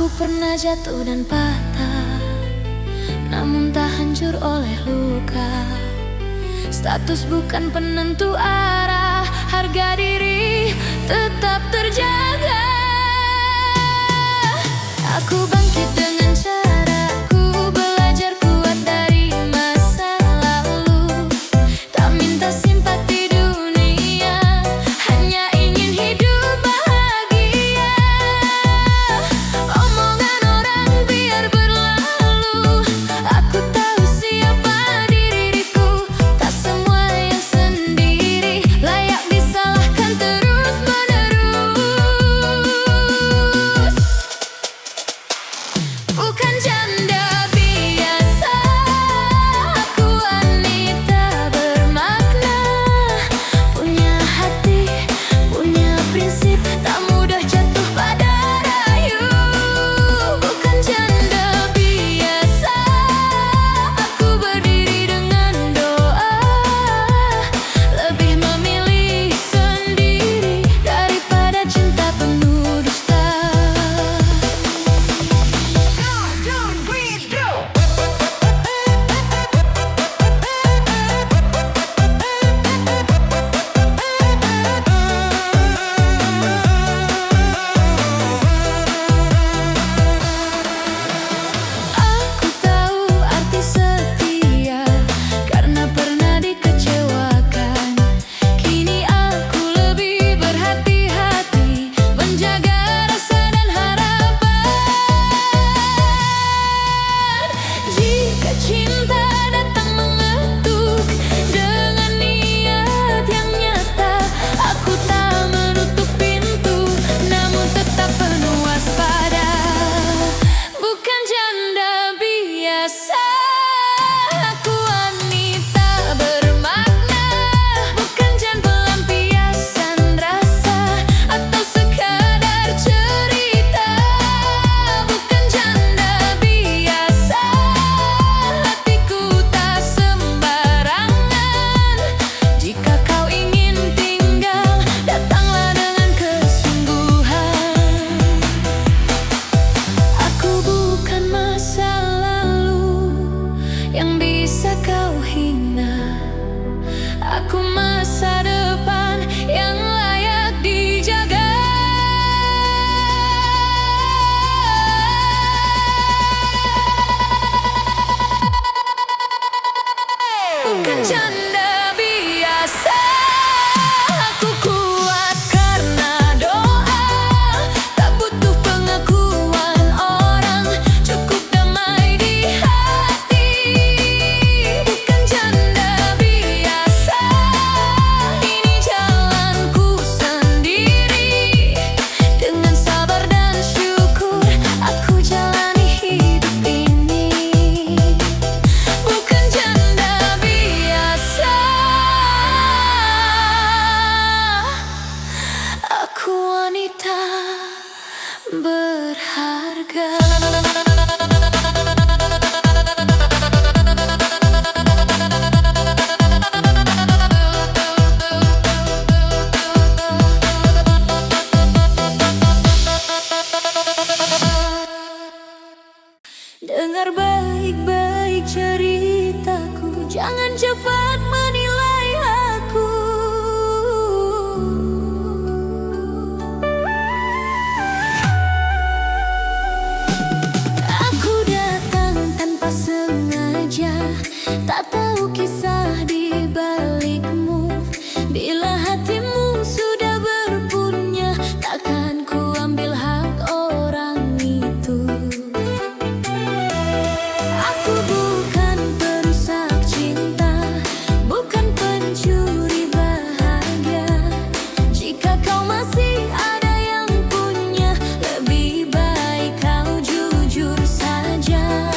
Aku pernah jatuh dan patah, namun tak hancur oleh luka. Status bukan penentu arah, harga diri tetap terjaga. Aku bangkit dengan caraku, belajar kuat dari masa lalu. Tak minta simpati dunia, hanya ingin hidup bahagia. Omongan orang biar berlalu, aku tahu siapa diriku. Tak semua yang sendiri layak disalahkan terus menerus. Bukan janda biasa, aku wanita bermakna. Punya hati, punya prinsip, tak mudah jatuh pada rayu. Bukan janda biasa, aku berdiri dengan doa. Lebih memilih sendiri daripada cinta penuh dusta. Aku tahu arti setia karena pernah dikecewakan. Kini aku lebih berhati-hati menjaga rasa dan harapan. Jika cinta datang mengetuk dengan niat yang nyata, aku tak menutup pintu, namun tetap penuh waspada. Bukan janda biasa, aku wanita bermakna. Bukan jan pelampiasan rasa atau sekadar cerita. Bukan janda biasa, hatiku tak sembarangan. Jika kau ingin tinggal, datanglah dengan kesungguhan. Aku bukan masa lalu yang bisa kau hina. Aku masa depan yang layak dijaga. Bukan janda biasa, aku kuat karena doa. Tak butuh pengakuan orang, cukup damai di hati. Bukan janda biasa, ini jalanku sendiri. Dengan sabar dan syukur, aku jalani hidup ini. Bukan janda biasa, aku wanita berharga. Dengar baik-baik ceritaku, jangan cepat menilai aku. Aku datang tanpa sengaja, tak tahu kisah di balikmu. Bila hatimu sudah berpunya, takkan ku ambil hak orang itu. Aku bukan perusak cinta, bukan pencuri bahagia. Jika kau masih ada yang punya, lebih baik kau jujur saja.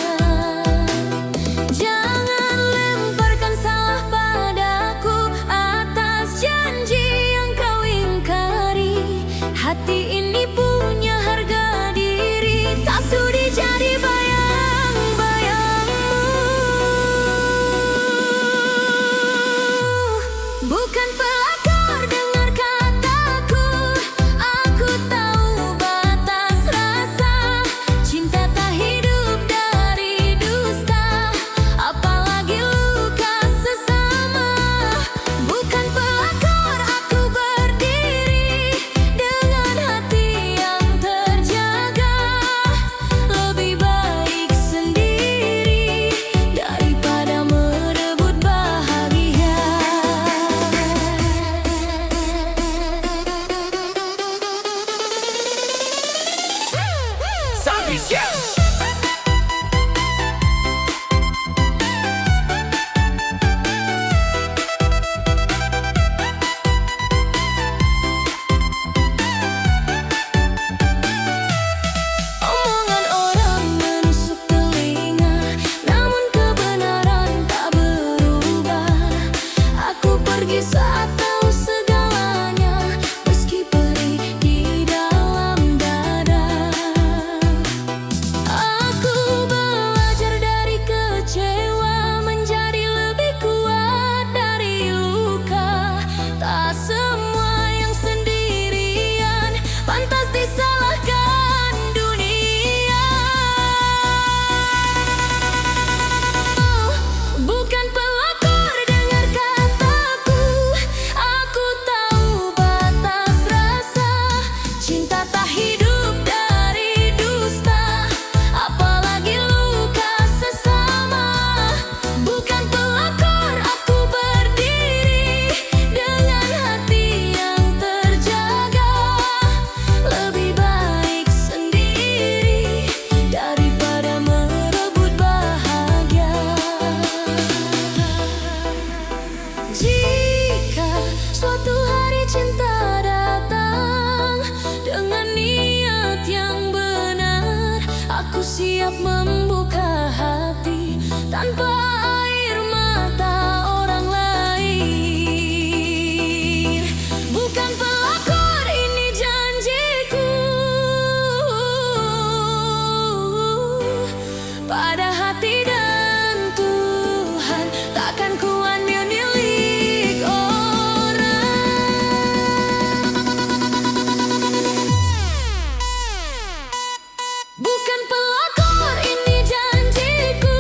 Jangan lemparkan salah padaku atas janji yang kau ingkari. Hati ini punya harga diri, tak sudi jadi bayang-bayangmu. Bukan pelakor, dengar kataku. Aku tahu batas rasa Omongan orang menusuk telinga, namun kebenaran tak berubah. Aku pergi saat tahu segalanya, meski perih di dalam dada. Aku belajar dari kecewa, menjadi lebih kuat dari luka. Tak semua yang sendirian pantas disalahkan dunia. Bukan pelakor, dengar kataku. Aku tahu batas rasa. Cinta tak hidup dari dusta, apalagi luka sesama. Bukan pelakor, aku berdiri dengan hati yang terjaga. Lebih baik sendiri daripada merebut bahagia. Jika suatu hari cinta datang dengan niat yang benar, aku siap membuka hati tanpa air mata orang lain. Bukan pelakor, ini janjiku. Pada hati dan Tuhan, takkan ku ambil milik orang. Bukan pelakor, ini janjiku.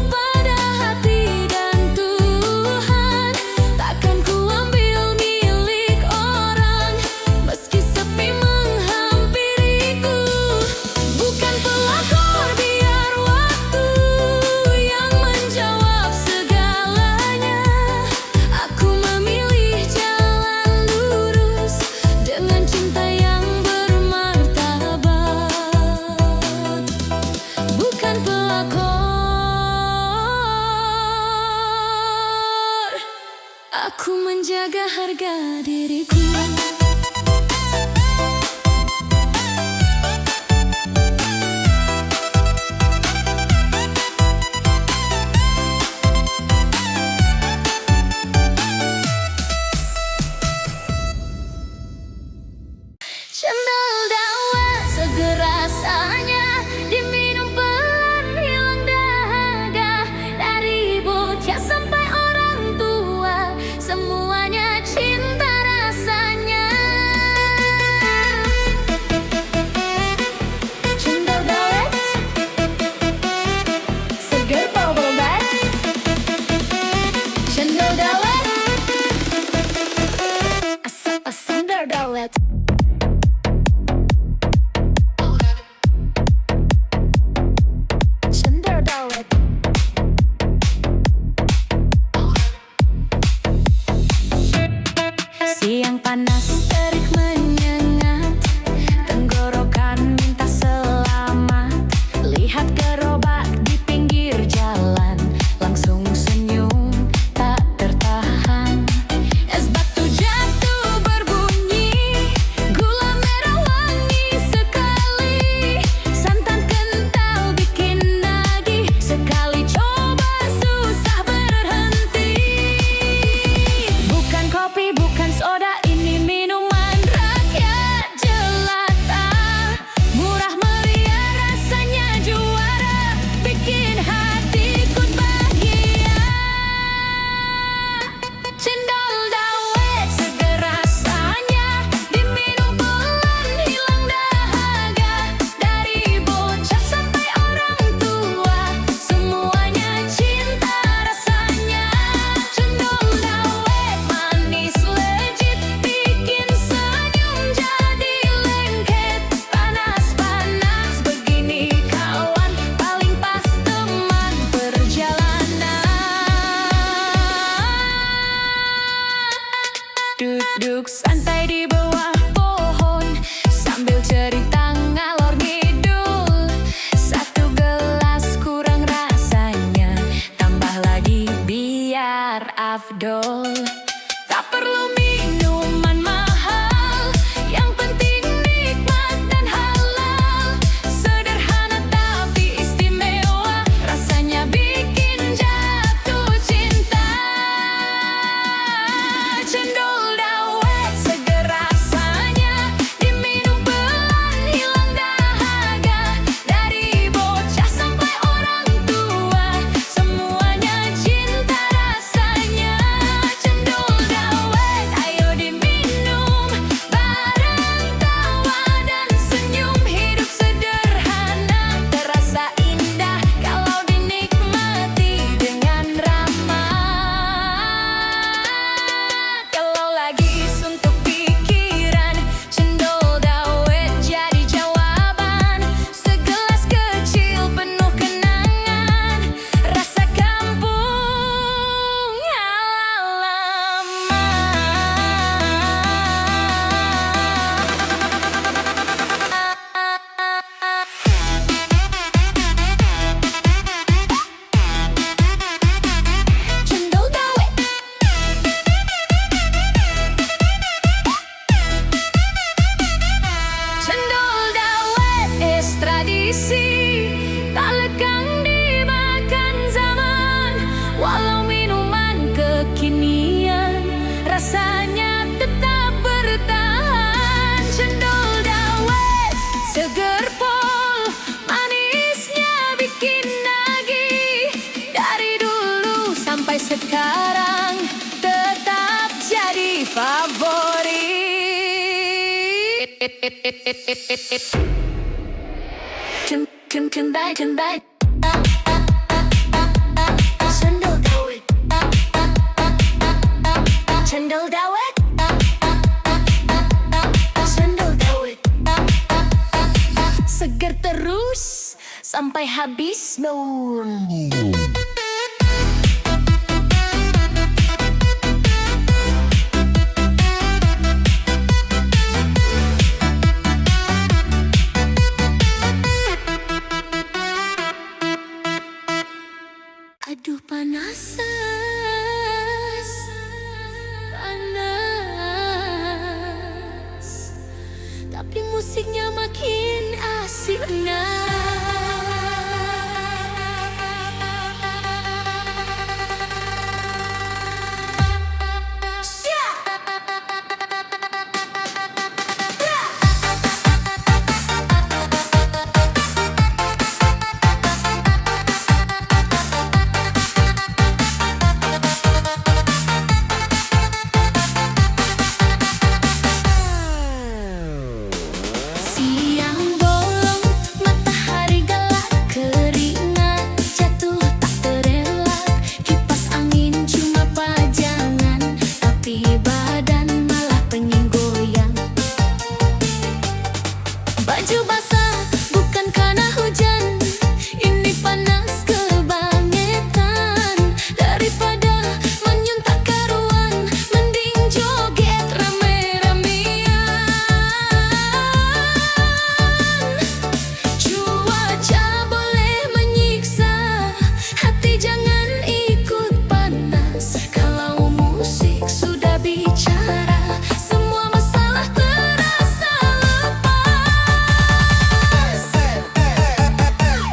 Pada hati dan Tuhan, takkan ku ambil milik orang, meski sepi menghampiriku. Bukan pelakor, biar waktu yang menjawab segalanya. Aku memilih jalan lurus dengan cinta yang bermartabat. Bukan pelakor, aku menjaga harga diriku. Cendol dawet seger rasanya, diminum pelan hilang dahaga. Dari bocah sampai orang tua, semuanya cinta rasanya. tradisi, tak lekang dimakan zaman. Walau minuman kekinian, rasanya tetap bertahan. Cendol dawet seger pol, manisnya bikin nagih. Dari dulu sampai sekarang tetap jadi favorit. Kendai Cendol dawet, cendol dawet, cendol dawet, seger terus sampai habis daun. Aduh panas, tapi musiknya makin asik. Siang bolong, matahari gelap, keringat jatuh tak terelak. Kipas angin cuma pajangan, tapi badan malah pengen goyang. Baju basah bukan karena hujan, ini panas kebangetan. Daripada menyuntak karuan, mending joget rame-ramean. Cuaca boleh menyiksa, hati jangan ikut panas. Kalau musik sudah bicara, semua masalah terasa lepas.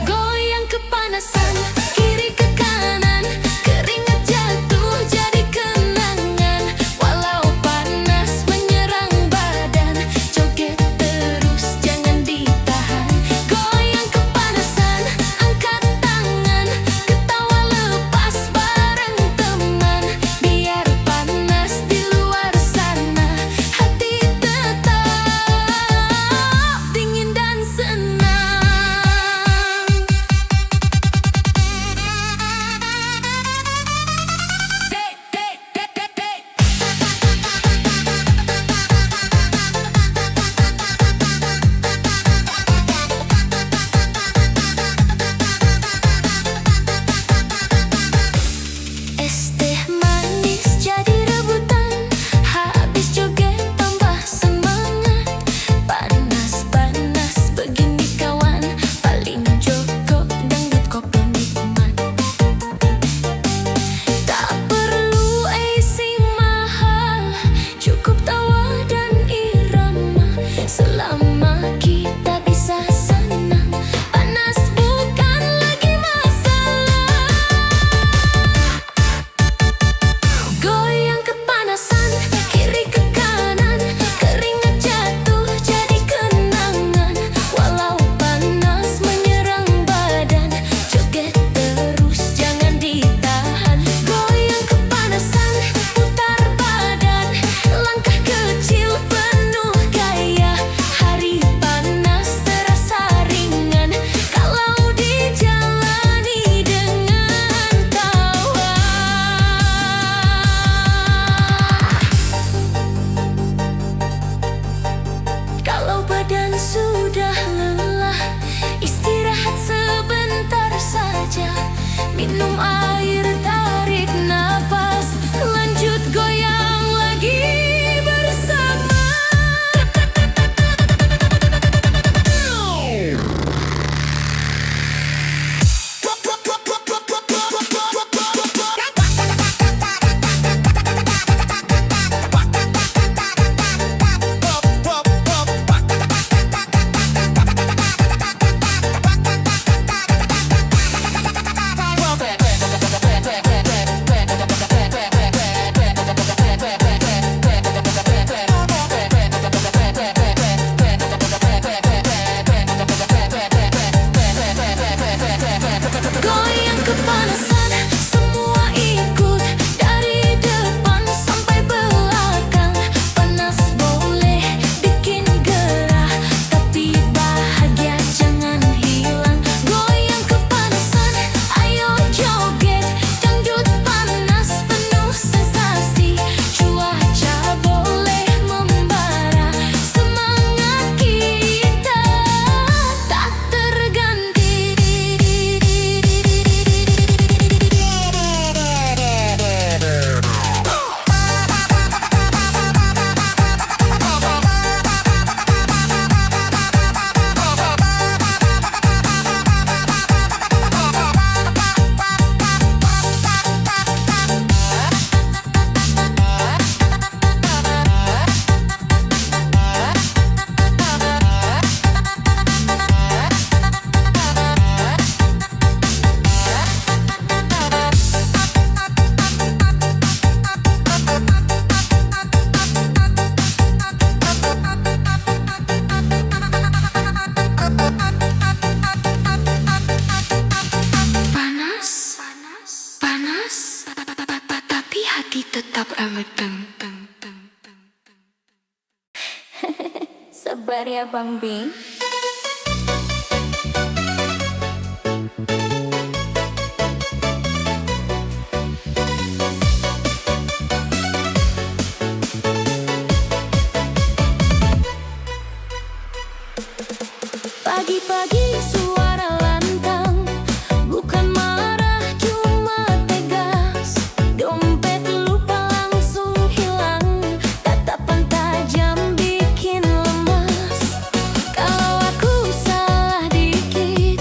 Goyang kepanasan, kiri ke kanan, keringat jatuh jadi kenangan. Walau panas menyerang badan, joget terus jangan ditahan. Goyang kepanasan, angkat tangan, ketawa lepas bareng teman. Biar panas di luar sana, hati tetap dingin dan senang. Es teh manis jadi rebutan, habis joget tambah semangat. Panas-panas begini kawan, paling joko dangdut kopi nikmat. Tak perlu AC mahal, cukup tawa dan irama. Selama kita bisa senang, panas bukan lagi masalah. Goyang kepanasan, kiri ke kanan, keringat jatuh jadi kenangan. Walau panas menyerang badan, joget terus jangan ditahan. Goyang kepanasan, putar badan, langkah kecil penuh gaya. Hari panas terasa ringan kalau dijalani dengan tawa. Kalau badan sudah lelah, istirahat sebentar saja. Minum air, tarik napas, lanjut goyang lagi bersama. sabar ya Bang Bing. Pagi-pagi suara lantang, bukan marah cuma tegas. Dompet lupa langsung hilang, tatapan tajam bikin lemas. Kalau aku salah dikit,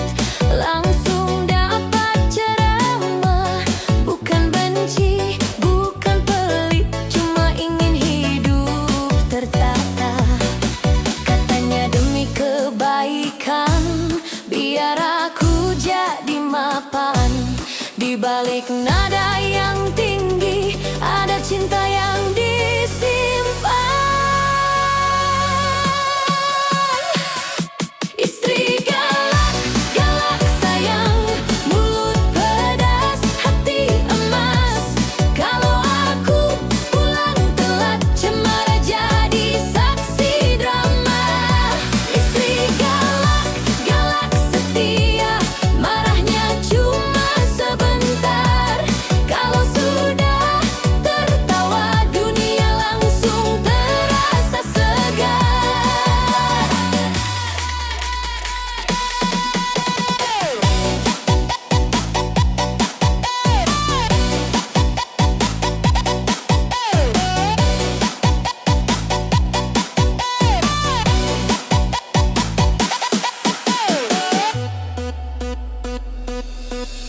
langsung dapat ceramah. Bukan benci, bukan pelit, cuma ingin hidup tertata. Katanya demi kebaikan, biar aku jadi mapan. Di balik nada yang tinggi, ada cinta yang disimpan. Istri galak, galak sayang, mulut pedas, hati emas. Kalau aku pulang telat, cemara jadi saksi drama. Istri galak, galak setia, marahnya cuma sebentar. Kalau sudah tertawa, dunia langsung terasa segar.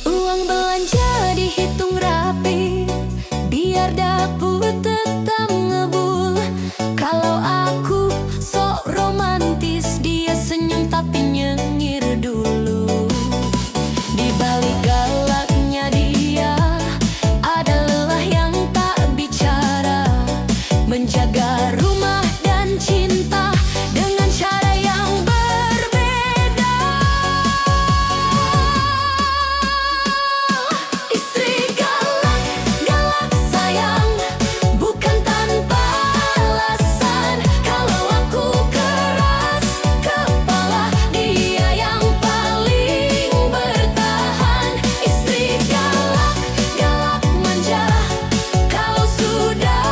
Uang belanja dihitung rapi, biar dapur tetap ngebul. Kalau aku sok romantis, dia senyum tapi nyengir dulu. Di balik galaknya dia, ada lelah yang tak bicara. Menjaga rumah dan cinta dengan cara yang berbeda. Istri galak, galak sayang, bukan tanpa alasan. Kalau aku keras kepala, dia yang paling bertahan. Istri galak, galak manja, kalau sudah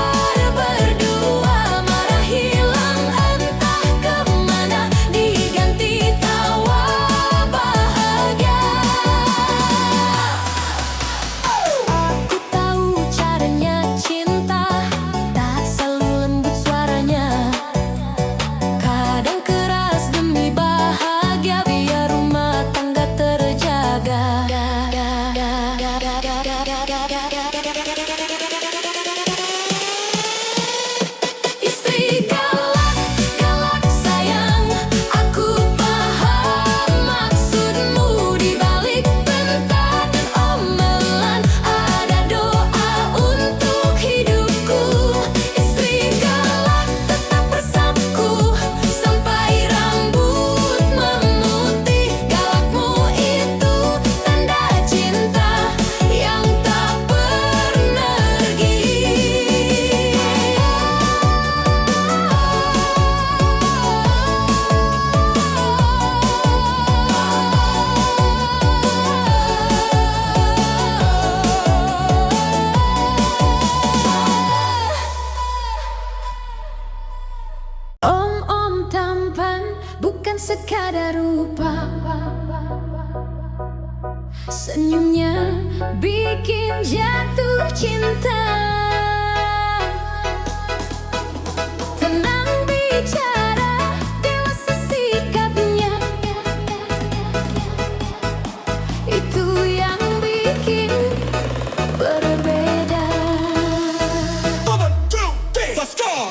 berdua, marah hilang entah kemana, diganti tawa bahagia. Aku tahu caranya cinta, tak selalu lembut suaranya. Kadang keras demi bahagia, biar rumah tangga terjaga. Istri galak, galak sayang, aku paham maksudmu. Di balik bentak dan omelan, ada doa untuk hidupku. Istri galak tetap bersamaku, sampai rambut memutih. Galakmu itu tanda cinta yang tak pernergi. Om-om tampan, bukan sekadar rupa. Senyumnya bikin jatuh cinta. Tenang bicara, dewasa sikapnya, itu yang bikin berbeda. 1, 2, 3, let's go!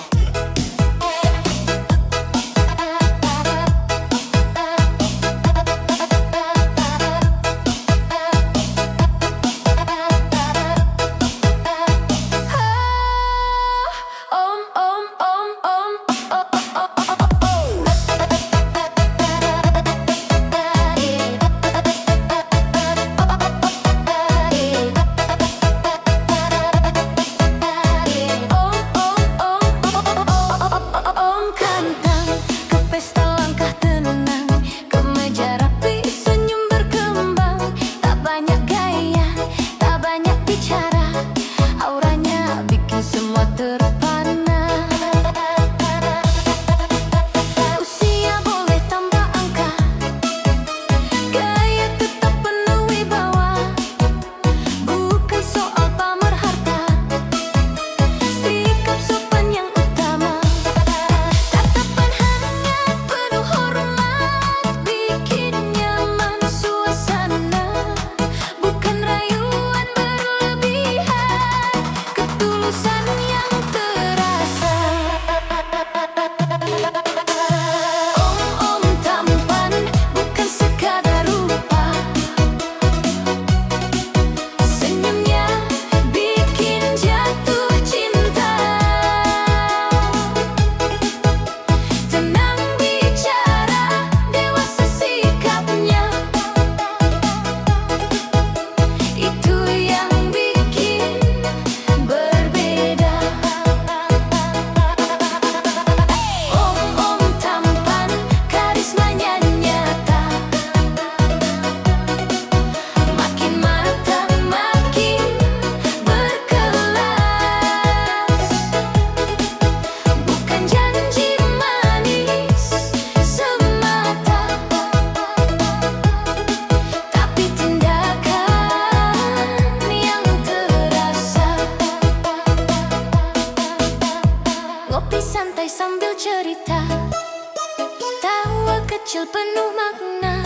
kecil penuh makna.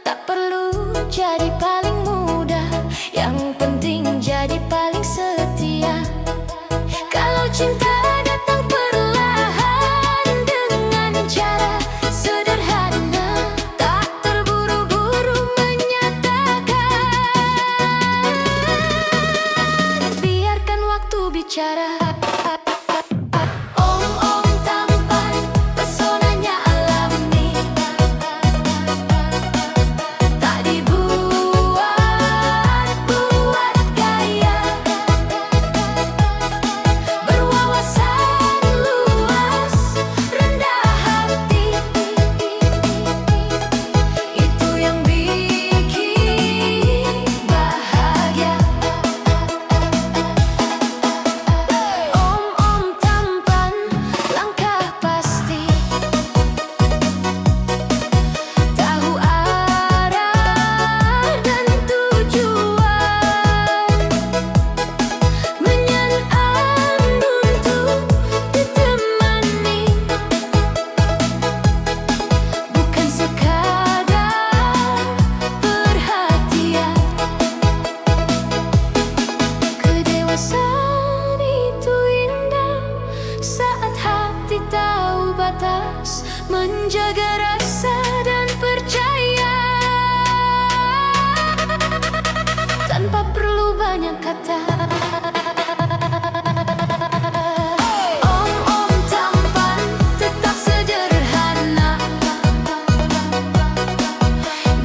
Tak perlu jadi paling muda, yang penting jadi paling setia. Kalau cinta datang perlahan dengan cara sederhana, tak terburu-buru menyatakan. Biarkan waktu bicara. Om-om tampan, pesonanya alami, tak dibuat-buat gaya. Berwawasan luas, rendah hati, itu yang bikin bahagia. Om-om tampan, langkah pasti, tahu arah dan tujuan, menyenang untuk ditemani, bukan sekadar perhatian. Kedewasaan itu indah saat hati tahu batas, menjaga rasa dan percaya tanpa perlu banyak kata. Om-om tampan tetap sederhana,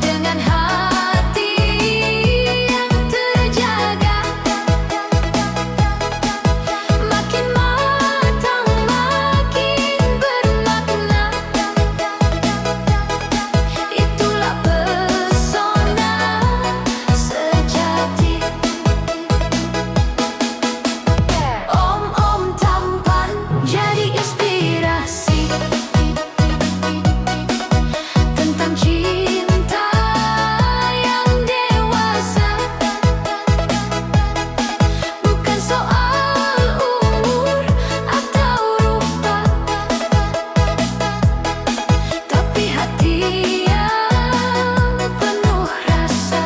dengan hati yang terjaga. Makin matang, makin bermakna, itulah pesona sejati. Om-om tampan jadi inspirasi tentang cinta yang dewasa, bukan soal umur atau rupa, tapi hati yang penuh rasa.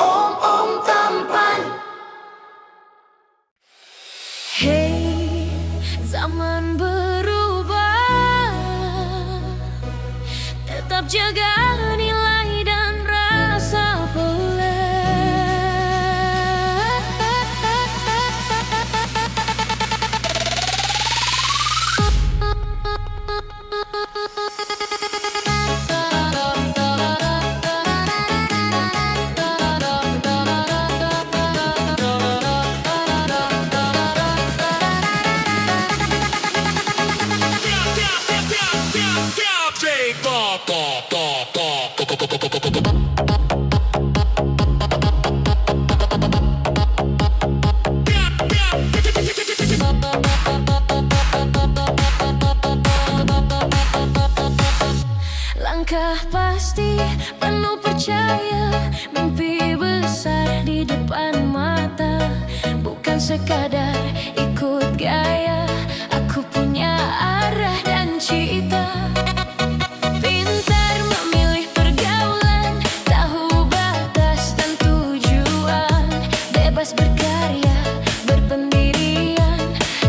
Om-om tampan. Hey, zaman berubah, tetap jaga nilai dan rasa langkah pasti, penuh percaya, mimpi besar di depan mata, bukan sekadar ikut gaya. Aku punya arah dan cita, pintar memilih pergaulan, tahu batas dan tujuan, bebas berkarya, berpendirian,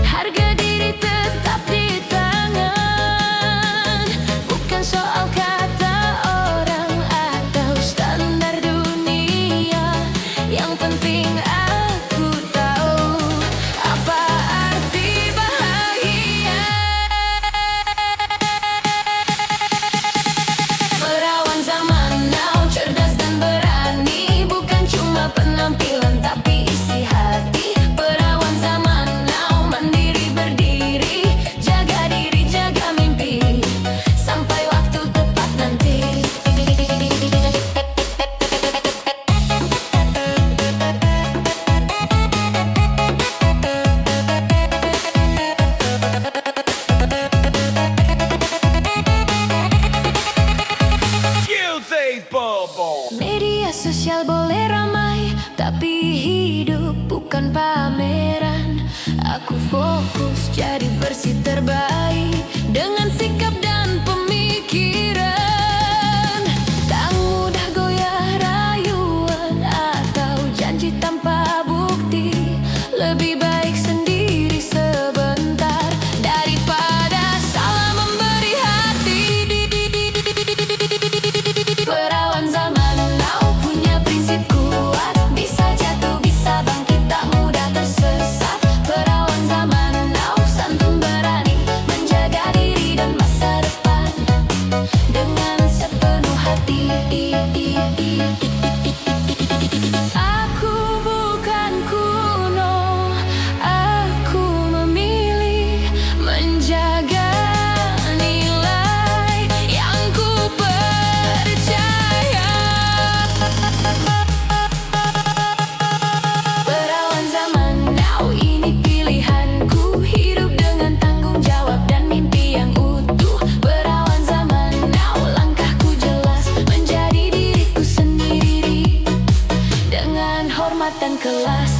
harga diri tetap di tangan, bukan soal kata orang atau standar dunia. Yang penting aku tahu fokus jadi versi terbaik dengan sikap dan pemikiran. Tak mudah goyah rayuan atau janji tanpa bukti. Lebih baik sendiri sebentar daripada salah memberi hati. Perawan zaman now punya prinsip kuat, bisa jatuh bisa bangkit tak mudah tersesat. Perawan zaman now santun berani menjaga diri dan masa depan dengan sepenuh hati. Aku bukan kuno, aku memilih menjaga nilai yang ku percaya. Perawan zaman now ini pilihanku, hidup dengan tanggung jawab dan mimpi yang utuh. Perawan zaman now langkahku jelas menjadi diriku sendiri dengan hormat dan kelas.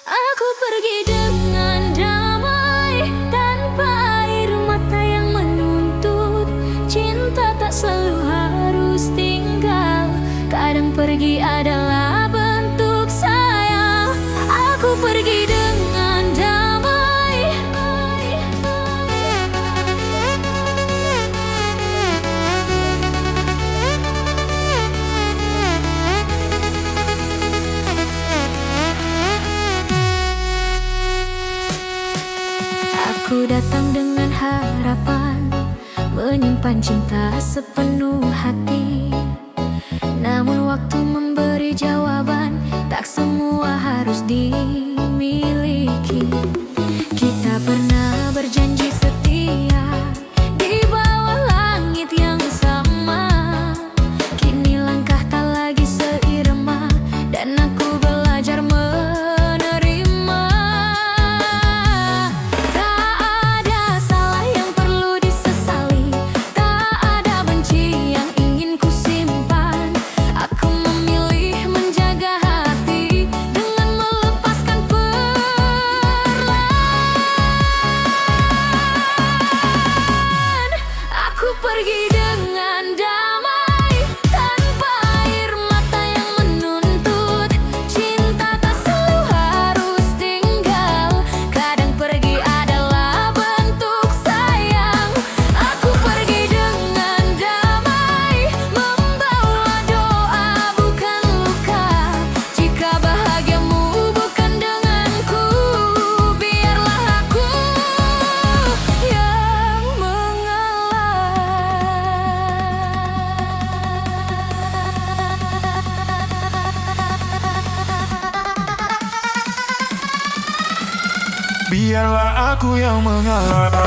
Aku pergi dengan damai tanpa air mata yang menuntut. Cinta tak selalu harus tinggal, kadang pergi adalah bentuk sayang. Aku pergi dengan damai. Aku datang dengan harapan, menyimpan cinta sepenuh hati. Namun waktu memberi jawaban, tak semua harus dimiliki. Kita pernah berjanji setia di bawah langit yang sama. Kini langkah tak lagi seirama dan aku belajar menerima. Tak ada salah yang perlu disesali, tak ada benci yang ingin ku simpan. Aku memilih menjaga hati dengan melepaskan perlahan. Aku pergi dengan damai tanpa air mata yang menuntut. Cinta tak selalu harus tinggal, kadang pergi adalah bentuk sayang. Aku pergi dengan damai, membawa doa bukan luka. Jika bahagiamu bukan denganku, biarlah aku yang mengalah. Biarlah aku yang mengalah.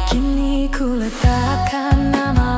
Kini ku letakkan nama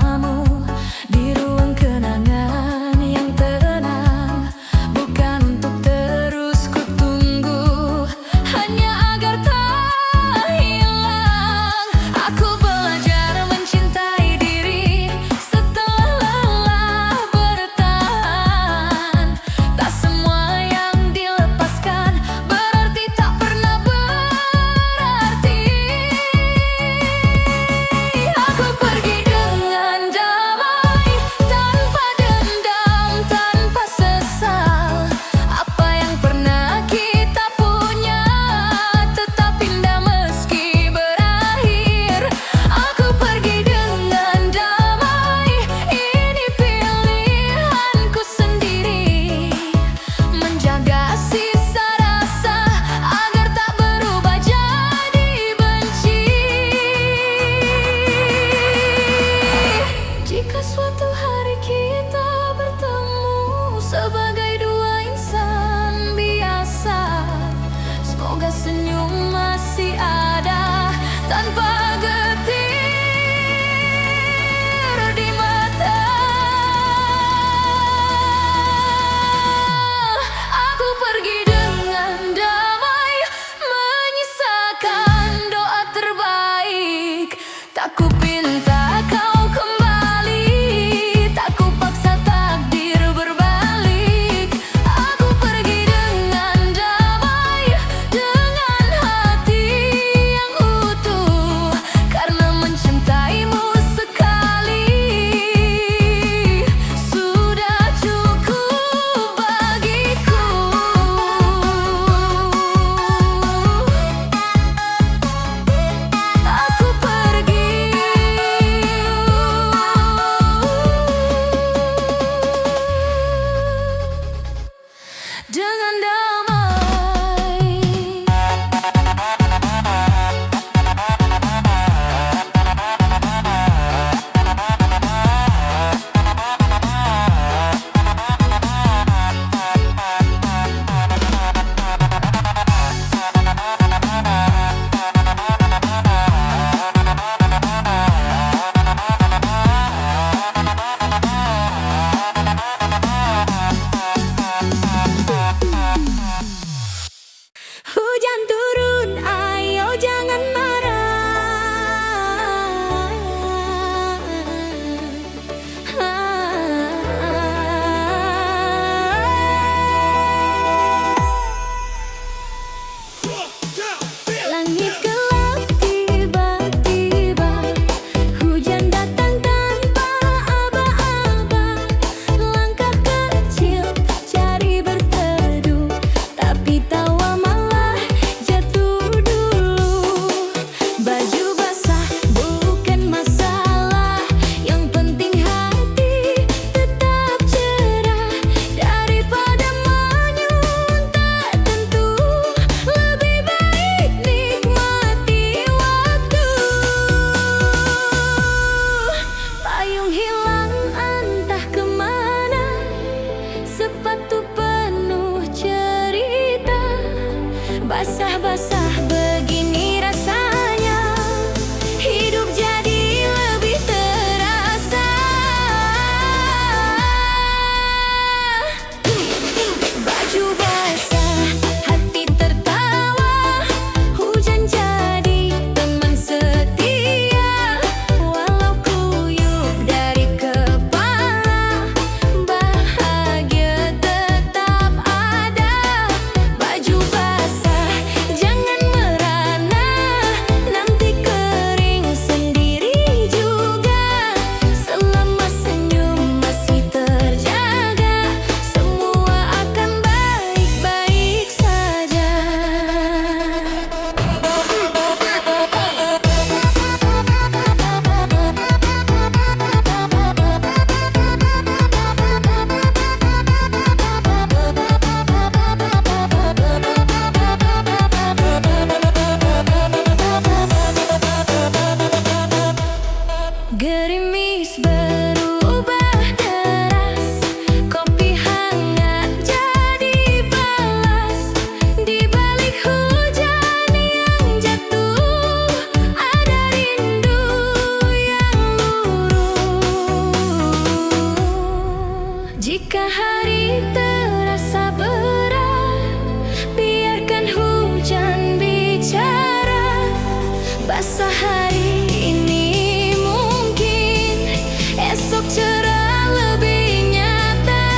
basah hari ini, mungkin esok cerah lebih nyata.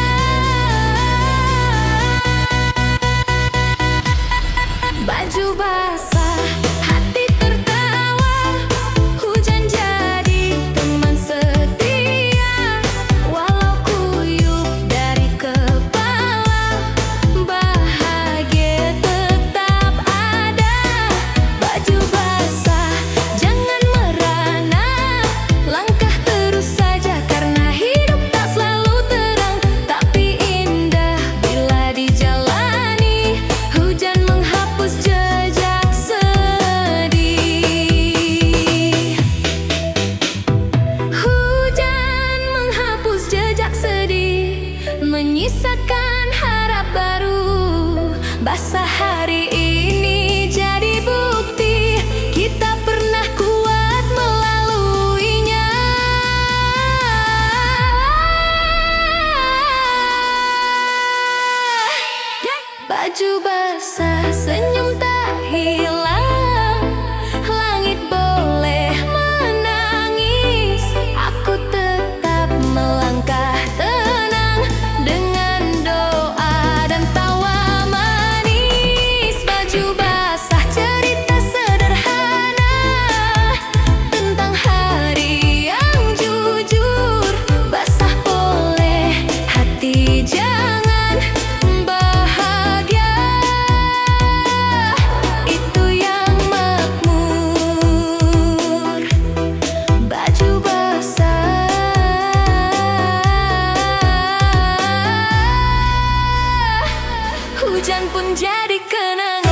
Baju basah, hati tertawa, hujan jadi teman setia. Walau kuyup dari kepala, bahagia tetap ada. Baju basah, jangan merana, langkah terus saja karena hidup tak selalu terang, tapi indah bila dijalani. Hujan menghapus jejak sedih. Hujan menghapus jejak sedih, menyisakan harap baru. Basah hari ini jadi bukti kita pernah kuat melaluinya. Baju basah, senyum tak hilang, langit boleh menangis, aku tetap melangkah tenang dengan doa dan tawa manis. Baju basah, cerita sederhana tentang hari yang jujur. Basah boleh, hati jangan, bahagia itu yang makmur. Baju basah, hujan pun jadi kenangan.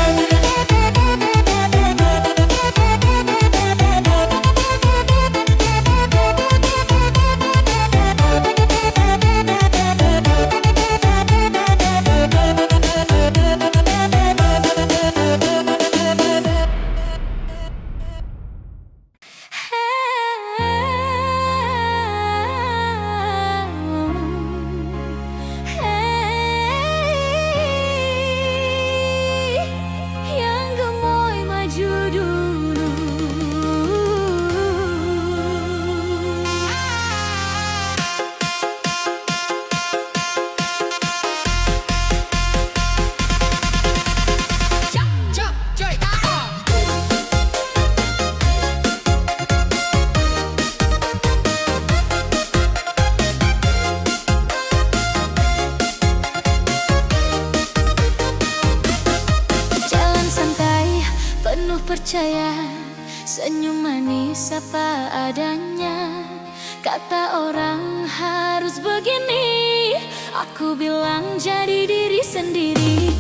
Yang gemoy maju dulu. Jalan santai, penuh percaya, senyum manis apa adanya. Kata orang harus begini, aku bilang jadi diri sendiri.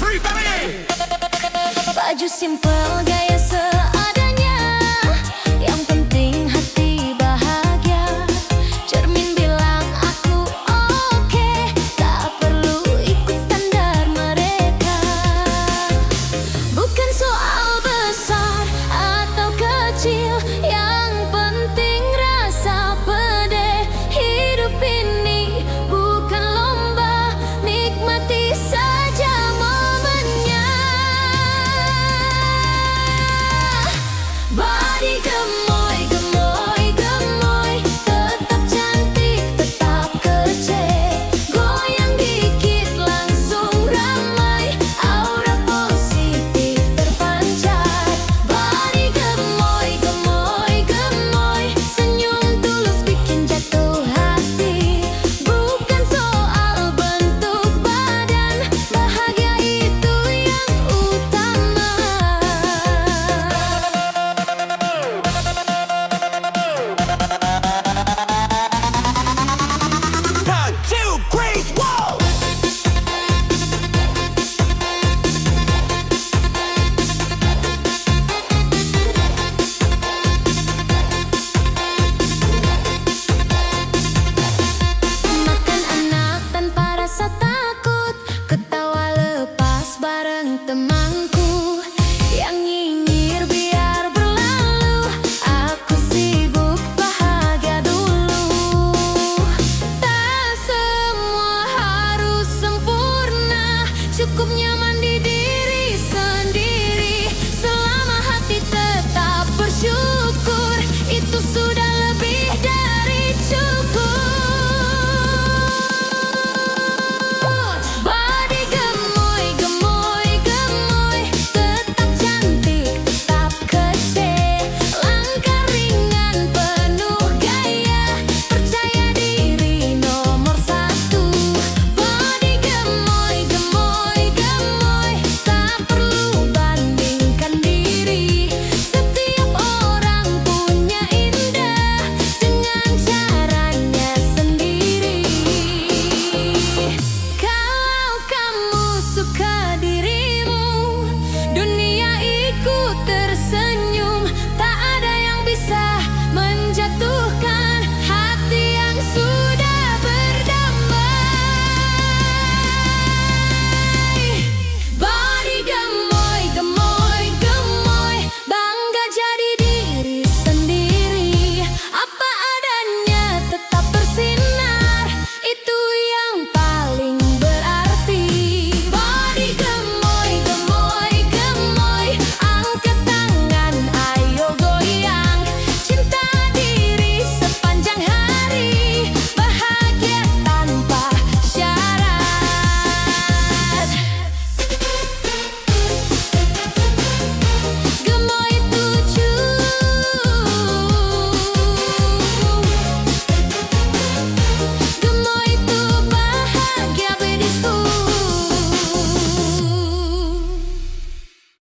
Free Belly! Baju simple, gaya seadanya, yang penting hati bahagia. Cermin bilang aku oke, tak perlu ikut standar mereka. Bukan soal besar atau kecil, yang penting rasa pede. Hidup ini bukan lomba, nikmati saja momennya. Body gemoy, gemoy, gemoy, tetap cantik, tetap kece. Goyang dikit langsung ramai, aura positif terpancar. Body gemoy, gemoy, gemoy, senyum tulus bikin jatuh hati. Bukan soal bentuk badan, bahagia itu yang utama. 1, 2, grease, whoa! Makan enak tanpa rasa takut, ketawa lepas bareng temanku.